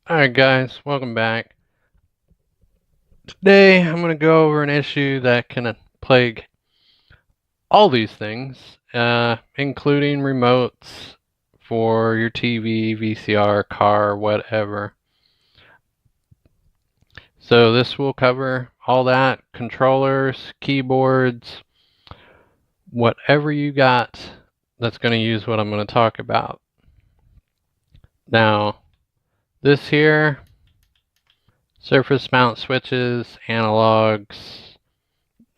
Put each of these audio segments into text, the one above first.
Alright guys, welcome back. Today I'm going to go over an issue that can plague all these things, including remotes for your TV, VCR, car, whatever. So this will cover all that, controllers, keyboards, whatever you got that's going to use what I'm going to talk about. Now, this here, surface mount switches, analogs,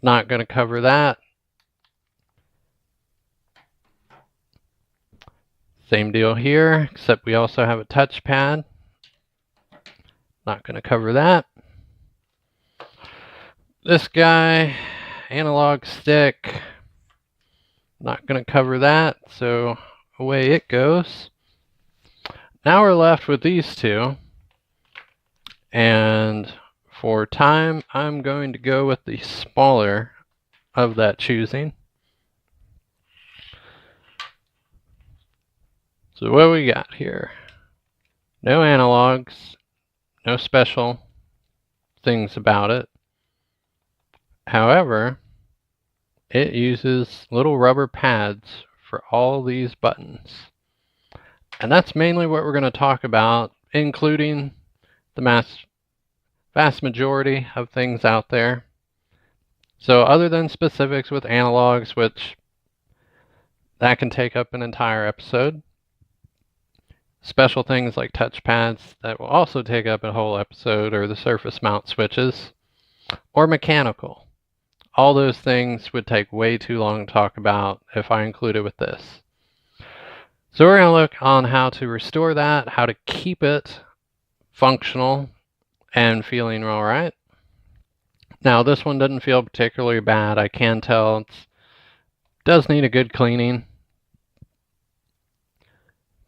not going to cover that. Same deal here, except we also have a touchpad. Not going to cover that. This guy, analog stick. Not going to cover that, so away it goes. Now we're left with these two. And for time, I'm going to go with the smaller of that choosing. So what we got here? No analogs, no special things about it. However, it uses little rubber pads for all these buttons. And that's mainly what we're going to talk about, including the vast majority of things out there. So other than specifics with analogs, which that can take up an entire episode, special things like touchpads that will also take up a whole episode, or the surface mount switches, or mechanical. All those things would take way too long to talk about if I included with this. So we're going to look on how to restore that, how to keep it functional and feeling all right. Now this one doesn't feel particularly bad. I can tell it does need a good cleaning.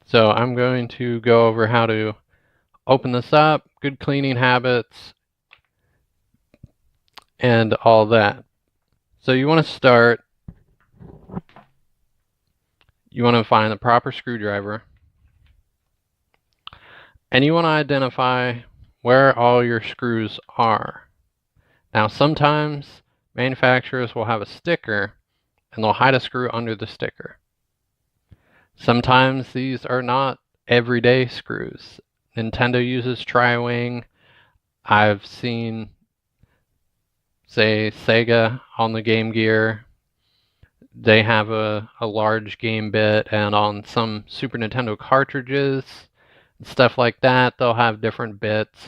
So I'm going to go over how to open this up, good cleaning habits, and all that. So you want to start, you want to find the proper screwdriver, and you want to identify where all your screws are. Now sometimes manufacturers will have a sticker and they'll hide a screw under the sticker. Sometimes these are not everyday screws. Nintendo uses Tri-Wing. I've seen, say, Sega on the Game Gear. They have a large game bit, and on some Super Nintendo cartridges, stuff like that, they'll have different bits.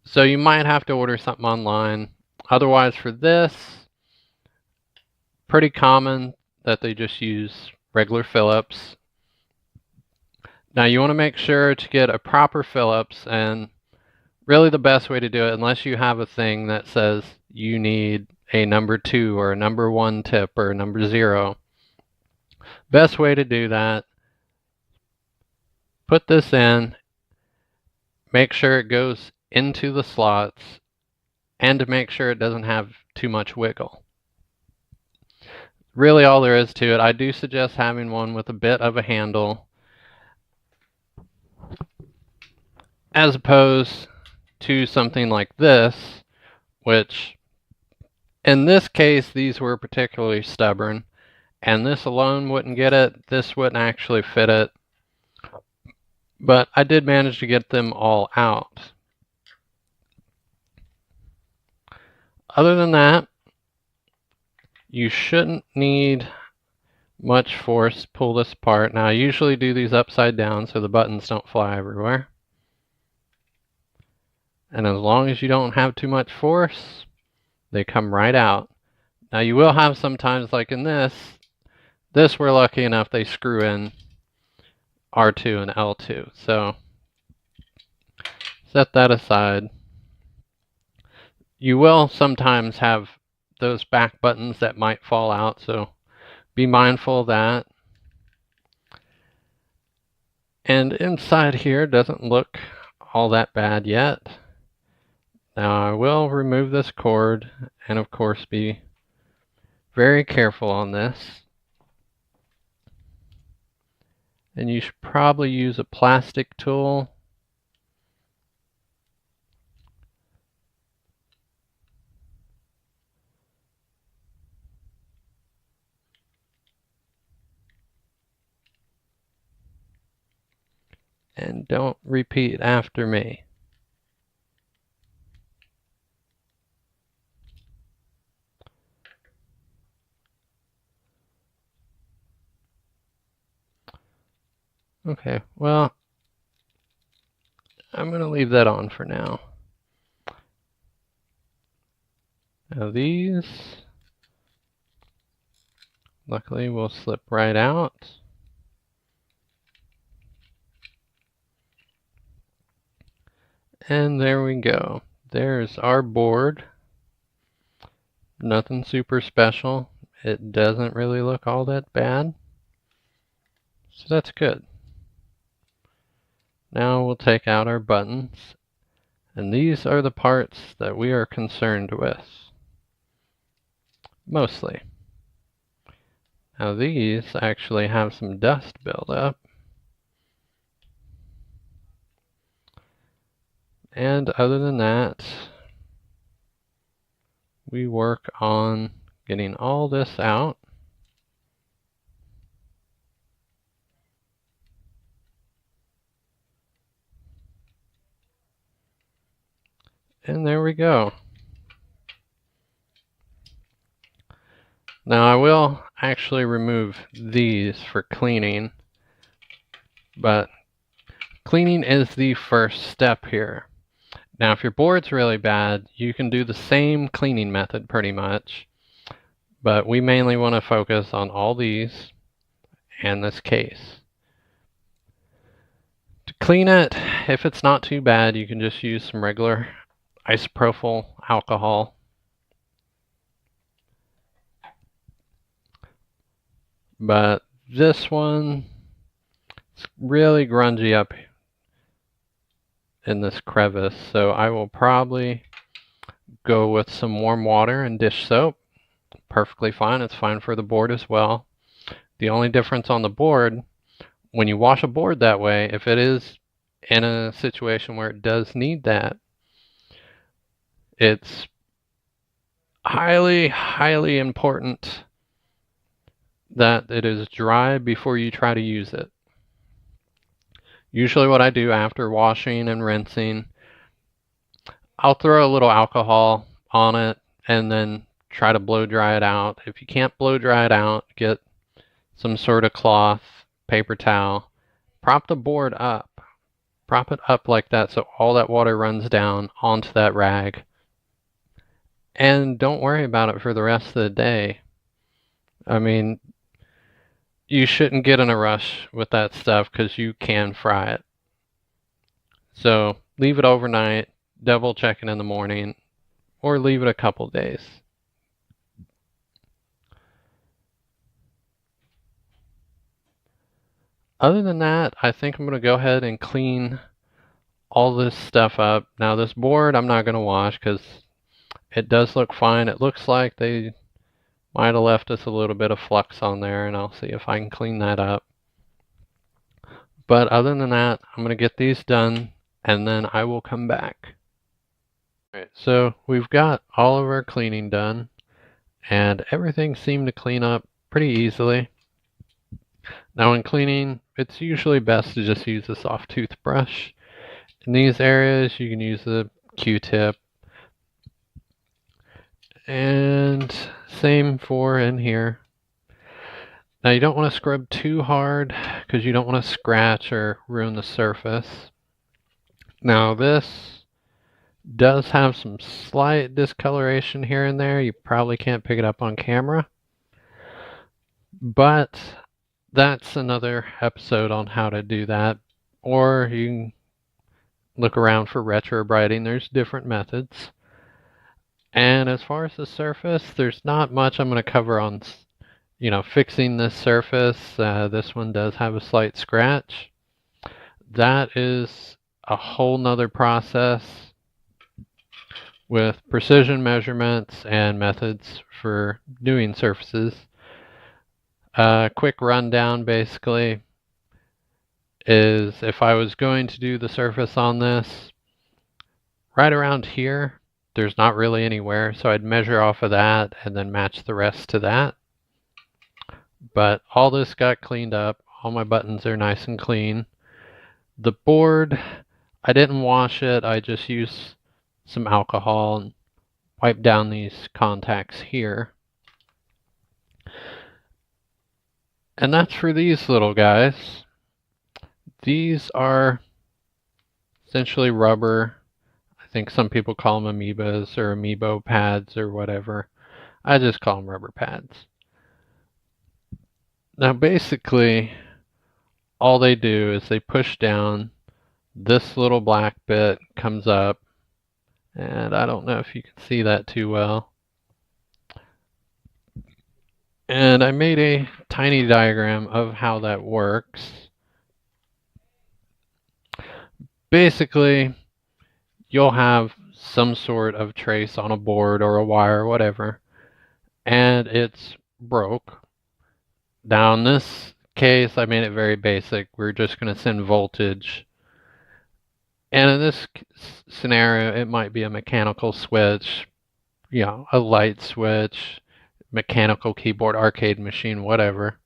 So you might have to order something online. Otherwise, for this, pretty common that they just use regular Phillips. Now you want to make sure to get a proper Phillips, and really the best way to do it, unless you have a thing that says you need a number 2 or a number 1 tip or a number 0. Best way to do that, put this in, make sure it goes into the slots, and to make sure it doesn't have too much wiggle. Really all there is to it. I do suggest having one with a bit of a handle, as opposed to something like this, which in this case these were particularly stubborn, and this alone wouldn't get it. This wouldn't actually fit it, but I did manage to get them all out. Other than that, you shouldn't need much force to pull this apart. Now I usually do these upside down so the buttons don't fly everywhere. And as long as you don't have too much force, they come right out. Now you will have sometimes, like in this we're lucky enough they screw in R2 and L2. So set that aside. You will sometimes have those back buttons that might fall out, so be mindful of that. And inside here doesn't look all that bad yet. Now I will remove this cord and of course be very careful on this. And you should probably use a plastic tool And don't repeat after me. Okay, well, I'm going to leave that on for now. Now these, luckily, will slip right out. And there we go. There's our board. Nothing super special. It doesn't really look all that bad. So that's good. Now we'll take out our buttons. And these are the parts that we are concerned with. Mostly. Now these actually have some dust buildup. And other than that, we work on getting all this out. And there we go. Now I will actually remove these for cleaning, but cleaning is the first step here. Now if your board's really bad, you can do the same cleaning method pretty much, but we mainly want to focus on all these and this case. To clean it, if it's not too bad, you can just use some regular isopropyl alcohol. But this one, it's really grungy up in this crevice, so I will probably go with some warm water and dish soap. Perfectly fine. It's fine for the board as well. The only difference on the board, when you wash a board that way, if it is in a situation where it does need that, it's highly, highly important that it is dry before you try to use it. Usually what I do after washing and rinsing, I'll throw a little alcohol on it and then try to blow dry it out. If you can't blow dry it out, get some sort of cloth, paper towel, prop the board up. Prop it up like that so all that water runs down onto that rag. And don't worry about it for the rest of the day. I mean, you shouldn't get in a rush with that stuff because you can fry it. So leave it overnight, double check it in the morning, or leave it a couple days. Other than that, I think I'm going to go ahead and clean all this stuff up. Now this board I'm not going to wash because it does look fine. It looks like they might have left us a little bit of flux on there, and I'll see if I can clean that up. But other than that, I'm going to get these done, and then I will come back. Alright, so we've got all of our cleaning done, and everything seemed to clean up pretty easily. Now in cleaning, it's usually best to just use a soft toothbrush. In these areas, you can use a Q-tip. And same for in here. Now you don't want to scrub too hard because you don't want to scratch or ruin the surface. Now this does have some slight discoloration here and there. You probably can't pick it up on camera. But that's another episode on how to do that. Or you can look around for retrobrighting. There's different methods. And as far as the surface, there's not much I'm going to cover on, fixing this surface. This one does have a slight scratch. That is a whole nother process with precision measurements and methods for doing surfaces. Quick rundown basically is if I was going to do the surface on this, right around here, there's not really anywhere, so I'd measure off of that and then match the rest to that. But all this got cleaned up. All my buttons are nice and clean. The board, I didn't wash it. I just used some alcohol and wiped down these contacts here. And that's for these little guys. These are essentially rubber. I think some people call them amoebas or amiibo pads or whatever. I just call them rubber pads. Now basically, all they do is they push down, this little black bit comes up, and I don't know if you can see that too well. And I made a tiny diagram of how that works. Basically, you'll have some sort of trace on a board or a wire or whatever, and it's broke. Now in this case, I made it very basic. We're just going to send voltage. And in this scenario, it might be a mechanical switch, a light switch, mechanical keyboard, arcade machine, whatever.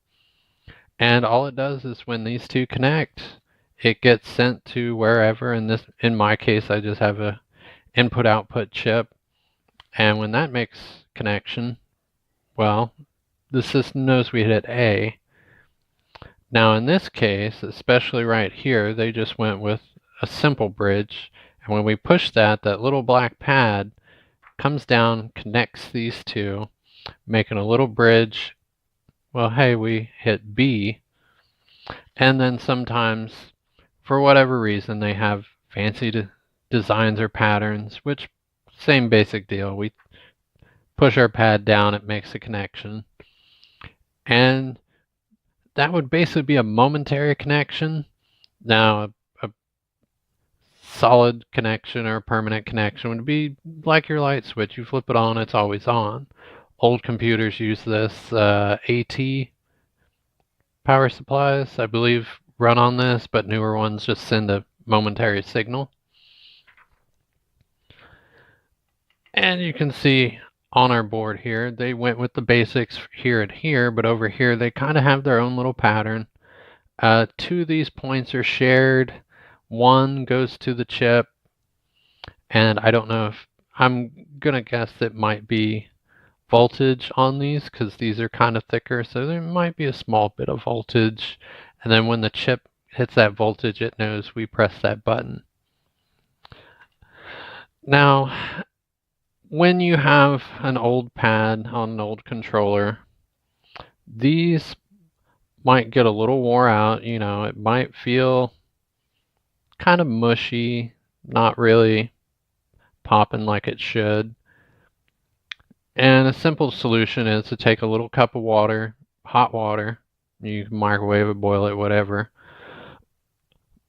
And all it does is when these two connect, it gets sent to wherever. In my case, I just have a input-output chip. And when that makes connection, well, the system knows we hit A. Now in this case, especially right here, they just went with a simple bridge. And when we push that little black pad comes down, connects these two, making a little bridge. Well, hey, we hit B. And then sometimes, for whatever reason, they have fancy designs or patterns, which same basic deal. We push our pad down, it makes a connection. And that would basically be a momentary connection. Now, a solid connection or a permanent connection would be like your light switch. You flip it on, it's always on. Old computers use this. AT power supplies, I believe, run on this, but newer ones just send a momentary signal. And you can see on our board here, they went with the basics here and here, but over here they kind of have their own little pattern. Two of these points are shared. One goes to the chip, and I don't know if, I'm gonna guess it might be voltage on these because these are kind of thicker, so there might be a small bit of voltage. And then when the chip hits that voltage, it knows we press that button. Now, when you have an old pad on an old controller, these might get a little wore out. It might feel kind of mushy, not really popping like it should. And a simple solution is to take a little cup of water, hot water. You can microwave it, boil it, whatever.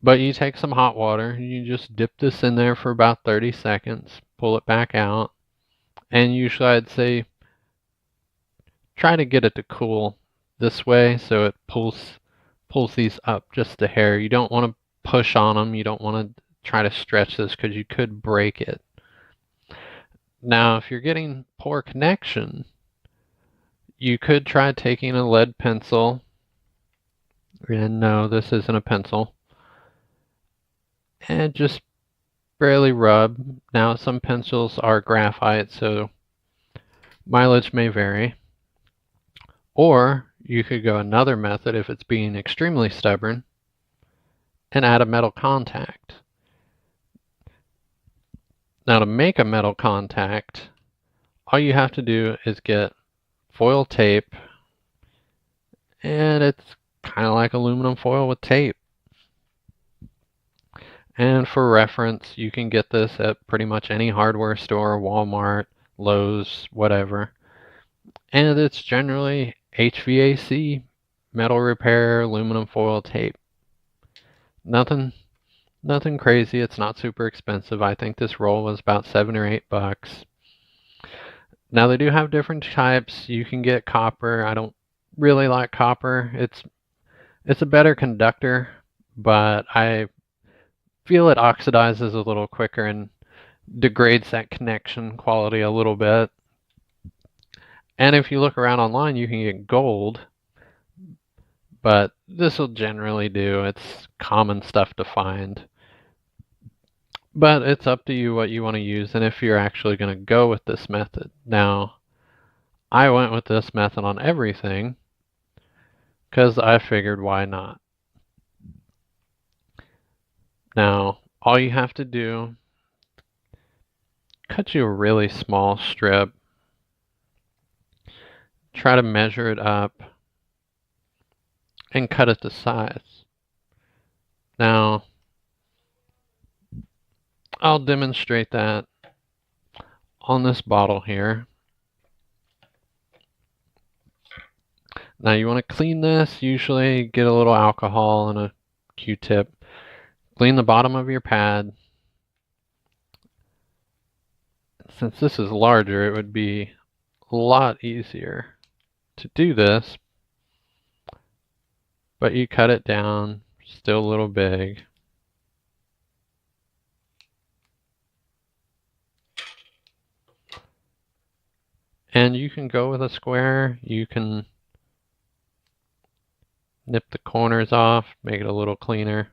But you take some hot water, you just dip this in there for about 30 seconds, pull it back out, and usually I'd say try to get it to cool this way so it pulls these up just a hair. You don't want to push on them. You don't want to try to stretch this because you could break it. Now, if you're getting poor connection, you could try taking a lead pencil. And no, this isn't a pencil. And just barely rub. Now, some pencils are graphite, so mileage may vary. Or you could go another method if it's being extremely stubborn and add a metal contact. Now to make a metal contact, all you have to do is get foil tape, and it's kind of like aluminum foil with tape. And for reference, you can get this at pretty much any hardware store, Walmart, Lowe's, whatever. And it's generally HVAC, metal repair, aluminum foil tape. Nothing crazy. It's not super expensive. I think this roll was about $7 or $8. Now they do have different types. You can get copper. I don't really like copper. It's a better conductor, but I feel it oxidizes a little quicker and degrades that connection quality a little bit. And if you look around online, you can get gold, but this will generally do. It's common stuff to find. But it's up to you what you want to use and if you're actually going to go with this method. Now, I went with this method on everything because I figured why not. Now, all you have to do, cut you a really small strip, try to measure it up, and cut it to size. Now, I'll demonstrate that on this bottle here. Now you want to clean this, usually get a little alcohol and a Q-tip. Clean the bottom of your pad. Since this is larger, it would be a lot easier to do this, but you cut it down, still a little big. And you can go with a square, you can nip the corners off, make it a little cleaner.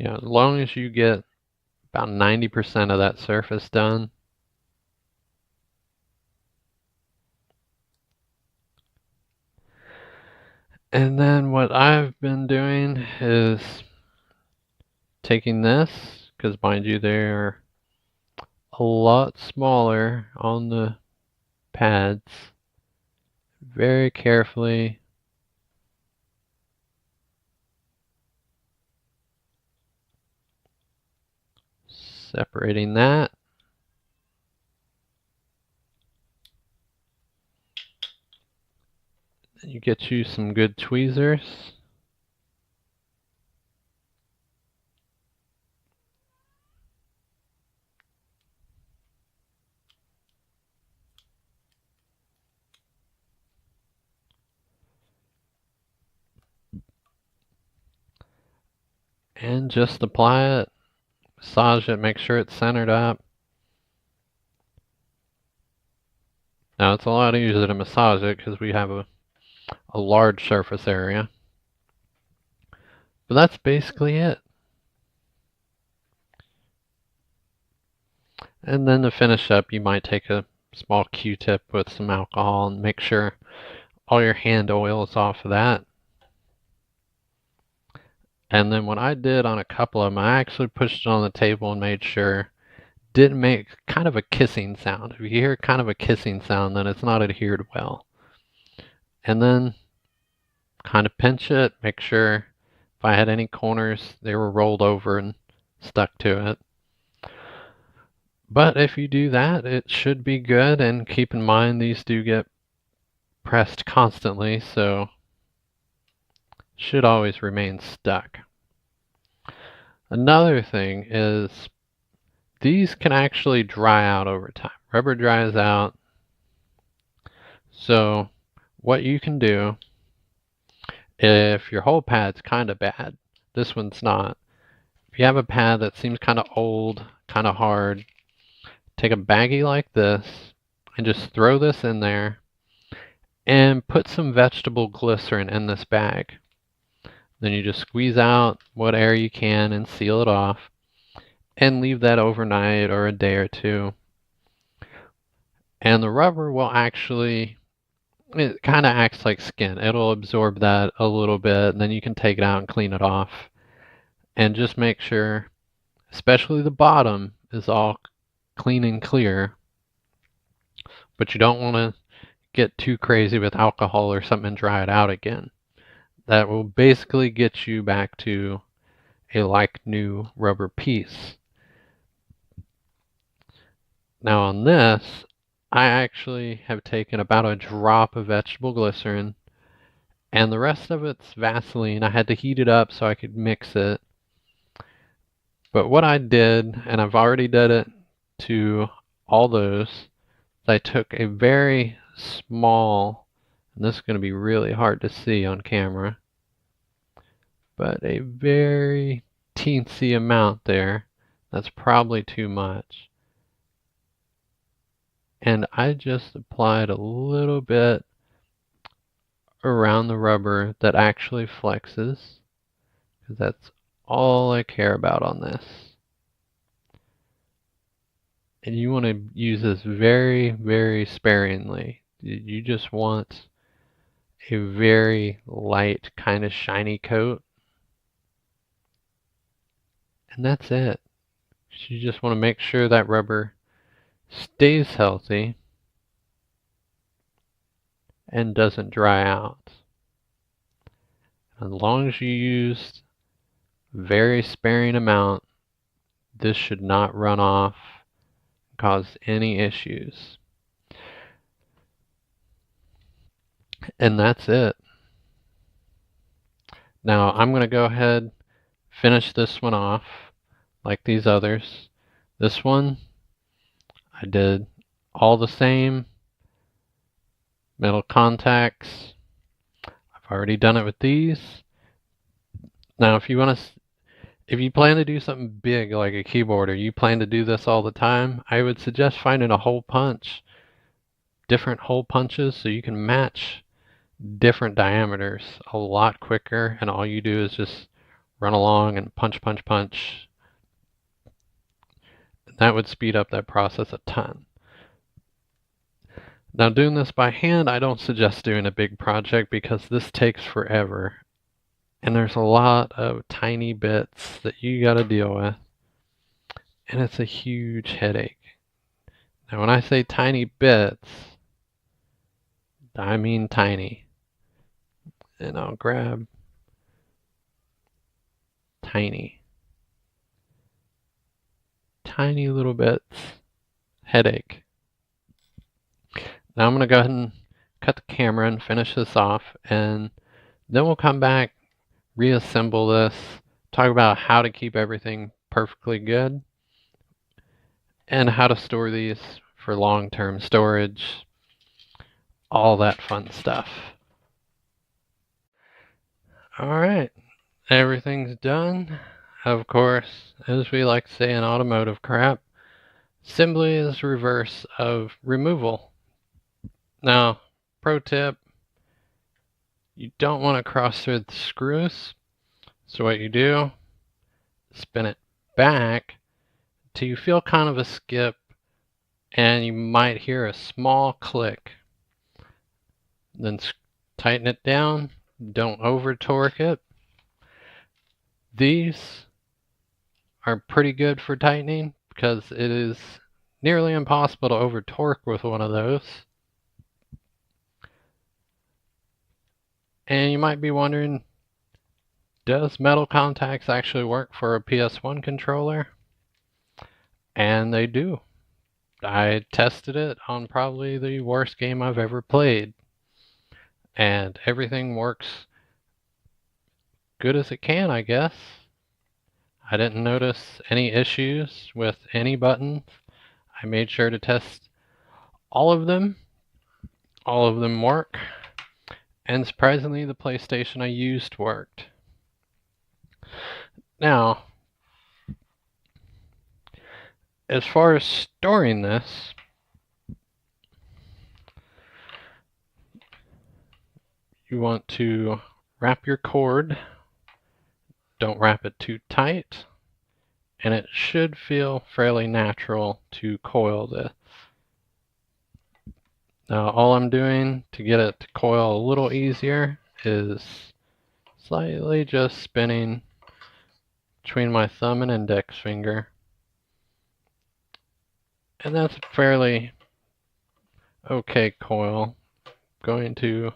As long as you get about 90% of that surface done, and then what I've been doing is taking this, because mind you, they're a lot smaller on the pads, very carefully separating that. You get you some good tweezers. And just apply it, massage it, make sure it's centered up. Now it's a lot easier to massage it because we have a large surface area. But that's basically it. And then to finish up, you might take a small Q-tip with some alcohol and make sure all your hand oil is off of that. And then what I did on a couple of them, I actually pushed it on the table and made sure didn't make kind of a kissing sound. If you hear kind of a kissing sound, then it's not adhered well. And then kind of pinch it, make sure if I had any corners, they were rolled over and stuck to it. But if you do that, it should be good, and keep in mind these do get pressed constantly, so should always remain stuck. Another thing is these can actually dry out over time. Rubber dries out. So what you can do, if your whole pad's kind of bad, this one's not. If you have a pad that seems kind of old, kind of hard, take a baggie like this and just throw this in there and put some vegetable glycerin in this bag. Then you just squeeze out what air you can and seal it off and leave that overnight or a day or two. And the rubber will actually, it kind of acts like skin. It'll absorb that a little bit, and then you can take it out and clean it off. And just make sure, especially the bottom, is all clean and clear. But you don't want to get too crazy with alcohol or something and dry it out again. That will basically get you back to a like new rubber piece. Now on this, I actually have taken about a drop of vegetable glycerin, and the rest of it's Vaseline. I had to heat it up so I could mix it. But what I did, and I've already did it to all those, I took a very small, and this is going to be really hard to see on camera, but a very teensy amount there. That's probably too much. And I just applied a little bit around the rubber that actually flexes, because that's all I care about on this. And you want to use this very, very sparingly. You just want a very light, kind of shiny coat. And that's it. You just want to make sure that rubber stays healthy and doesn't dry out. As long as you use very sparing amount, this should not run off and cause any issues. And that's it. Now I'm going to go ahead, finish this one off like these others. This one, I did all the same metal contacts. I've already done it with these. Now if you plan to do something big like a keyboard, or you plan to do this all the time, I would suggest finding a hole punch, different hole punches, so you can match different diameters a lot quicker, and all you do is just run along and punch, punch, punch. That would speed up that process a ton. Now doing this by hand, I don't suggest doing a big project because this takes forever. And there's a lot of tiny bits that you gotta deal with. And it's a huge headache. Now when I say tiny bits, I mean tiny. And I'll grab tiny little bits. Headache. Now I'm going to go ahead and cut the camera and finish this off, and then we'll come back, reassemble this, talk about how to keep everything perfectly good, and how to store these for long-term storage, all that fun stuff. Alright, everything's done. Of course, as we like to say in automotive crap, assembly is reverse of removal. Now, pro tip, you don't want to cross thread the screws. So what you do, spin it back till you feel kind of a skip, and you might hear a small click. Then tighten it down. Don't over torque it. These are pretty good for tightening because it is nearly impossible to over torque with one of those. And you might be wondering, does metal contacts actually work for a PS1 controller? And they do. I tested it on probably the worst game I've ever played. And everything works good as it can, I guess. I didn't notice any issues with any buttons. I made sure to test all of them. All of them work. And surprisingly, the PlayStation I used worked. Now, as far as storing this, you want to wrap your cord. Don't wrap it too tight. And it should feel fairly natural to coil this. Now all I'm doing to get it to coil a little easier is slightly just spinning between my thumb and index finger. And that's a fairly okay coil. Going to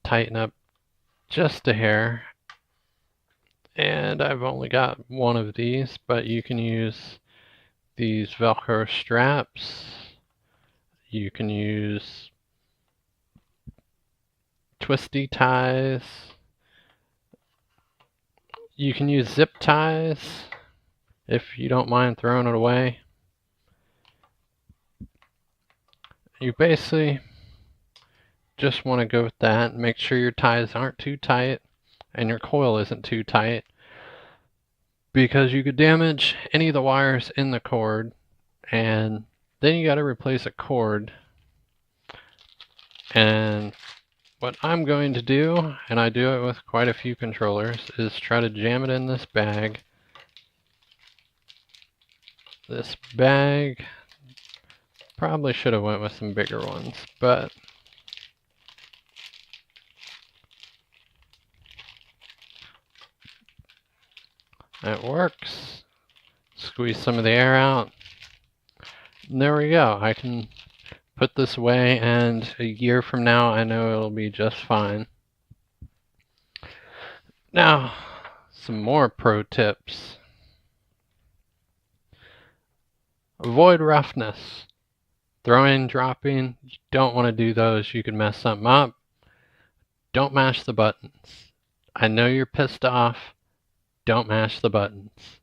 tighten up just a hair. And I've only got one of these, but you can use these Velcro straps. You can use twisty ties. You can use zip ties if you don't mind throwing it away. You basically just want to go with that. Make sure your ties aren't too tight and your coil isn't too tight, because you could damage any of the wires in the cord, and Then you got to replace a cord. And what I'm going to do, and I do it with quite a few controllers, is try to jam it in this bag. This bag probably should have went with some bigger ones, but it works. Squeeze some of the air out. And there we go. I can put this away, and a year from now I know it'll be just fine. Now, some more pro tips. Avoid roughness. Throwing, dropping, you don't want to do those. You can mess something up. Don't mash the buttons. I know you're pissed off. Don't mash the buttons.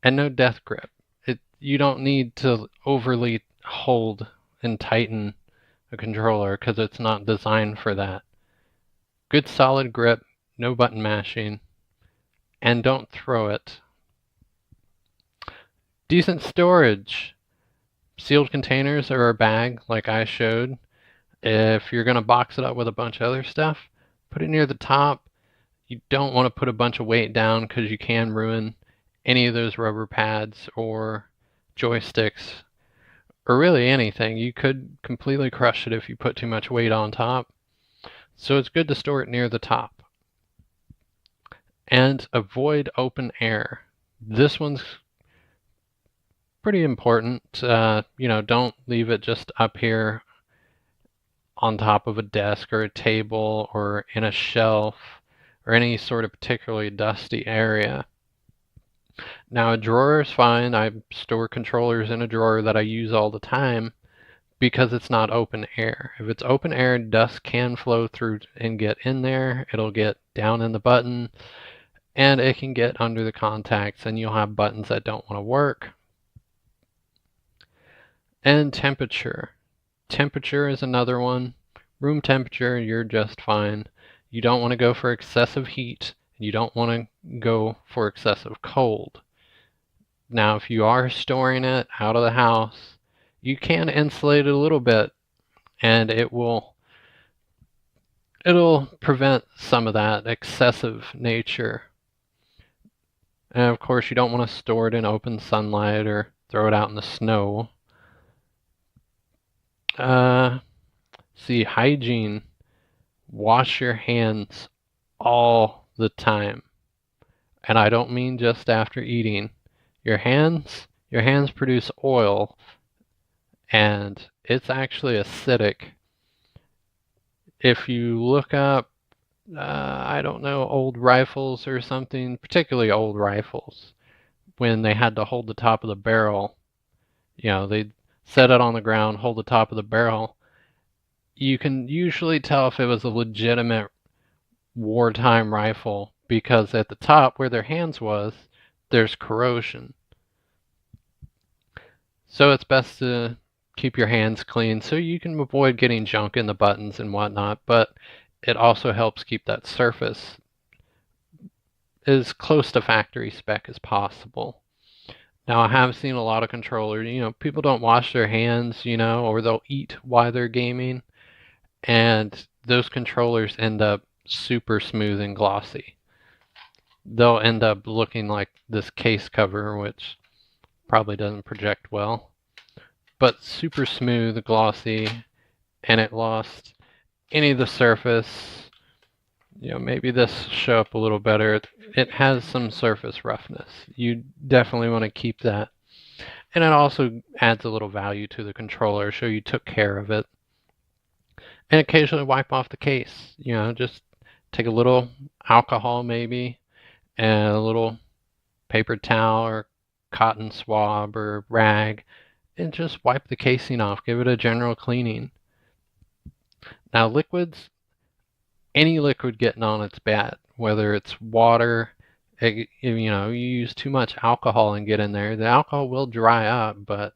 And no death grip. You don't need to overly hold and tighten a controller because it's not designed for that. Good solid grip, no button mashing, and don't throw it. Decent storage. Sealed containers or a bag like I showed. If you're going to box it up with a bunch of other stuff, put it near the top. You don't want to put a bunch of weight down because you can ruin any of those rubber pads or joysticks or really anything. You could completely crush it if you put too much weight on top. So it's good to store it near the top. And avoid open air. This one's pretty important. Don't leave it just up here on top of a desk or a table or in a shelf or any sort of particularly dusty area. Now, a drawer is fine. I store controllers in a drawer that I use all the time because it's not open air. If it's open air, dust can flow through and get in there. It'll get down in the button, and it can get under the contacts, and you'll have buttons that don't want to work. And temperature. Temperature is another one. Room temperature, you're just fine. You don't want to go for excessive heat. You don't want to go for excessive cold. Now, if you are storing it out of the house, you can insulate it a little bit, and it'll prevent some of that excessive nature. And of course, you don't want to store it in open sunlight or throw it out in the snow. Hygiene. Wash your hands all the time. And I don't mean just after eating. Your hands produce oil, and it's actually acidic. If you look up, old rifles or something, particularly old rifles, when they had to hold the top of the barrel, they'd set it on the ground, hold the top of the barrel. You can usually tell if it was a legitimate wartime rifle because at the top where their hands was, there's corrosion. So it's best to keep your hands clean so you can avoid getting junk in the buttons and whatnot, but it also helps keep that surface as close to factory spec as possible. Now, I have seen a lot of controllers, people don't wash their hands, or they'll eat while they're gaming, and those controllers end up super smooth and glossy. They'll end up looking like this case cover, which probably doesn't project well, but super smooth, glossy, and it lost any of the surface. Maybe this will show up a little better. It has some surface roughness. You definitely want to keep that. And it also adds a little value to the controller, so you took care of it. And occasionally wipe off the case. Just take a little alcohol maybe, and a little paper towel or cotton swab or rag, and just wipe the casing off. Give it a general cleaning. Now, liquids, any liquid getting on it's bad. Whether it's water, you use too much alcohol and get in there, the alcohol will dry up, but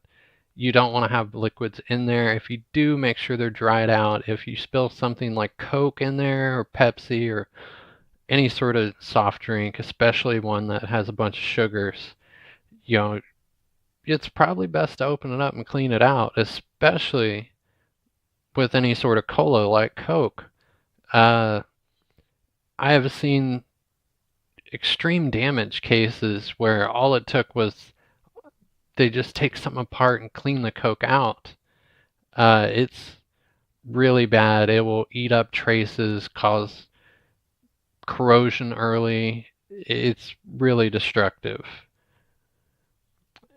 you don't want to have liquids in there. If you do, make sure they're dried out. If you spill something like Coke in there or Pepsi or any sort of soft drink, especially one that has a bunch of sugars, it's probably best to open it up and clean it out, especially with any sort of cola like Coke. I have seen extreme damage cases where all it took was they just take something apart and clean the Coke out. It's really bad. It will eat up traces, cause corrosion early. It's really destructive.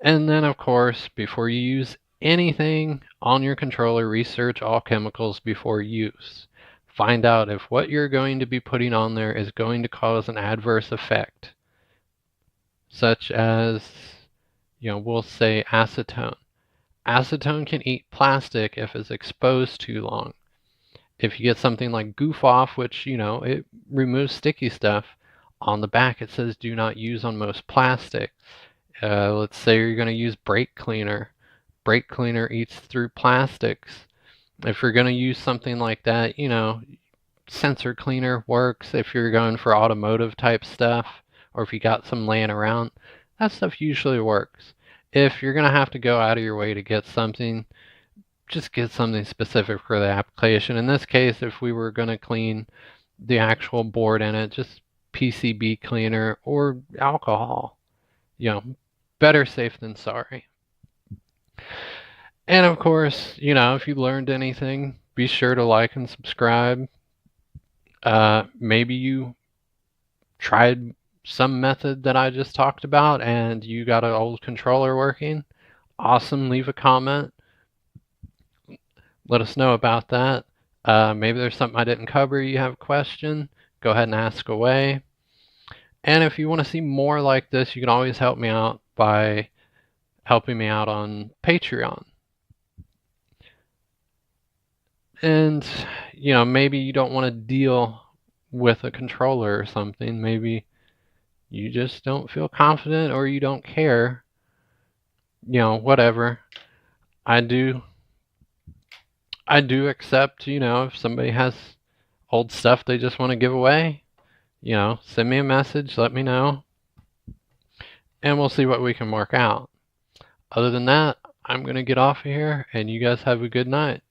And then, of course, before you use anything on your controller, research all chemicals before use. Find out if what you're going to be putting on there is going to cause an adverse effect, such as, we'll say acetone. Acetone can eat plastic if it's exposed too long. If you get something like Goof Off, which, it removes sticky stuff, on the back it says do not use on most plastic. Let's say you're going to use brake cleaner. Brake cleaner eats through plastics. If you're going to use something like that, sensor cleaner works if you're going for automotive type stuff, or if you got some laying around. That stuff usually works. If you're going to have to go out of your way to get something, just get something specific for the application. In this case, if we were going to clean the actual board in it, just PCB cleaner or alcohol. Better safe than sorry. And of course, if you learned anything, be sure to like and subscribe. Maybe you tried some method that I just talked about and you got an old controller working. Awesome, leave a comment. Let us know about that. Maybe there's something I didn't cover, you have a question, go ahead and ask away. And if you want to see more like this, you can always help me out by helping me out on Patreon. And, maybe you don't want to deal with a controller or something. Maybe you just don't feel confident or you don't care. Whatever. I do accept, if somebody has old stuff they just want to give away, send me a message, let me know, and we'll see what we can work out. Other than that, I'm going to get off of here, and you guys have a good night.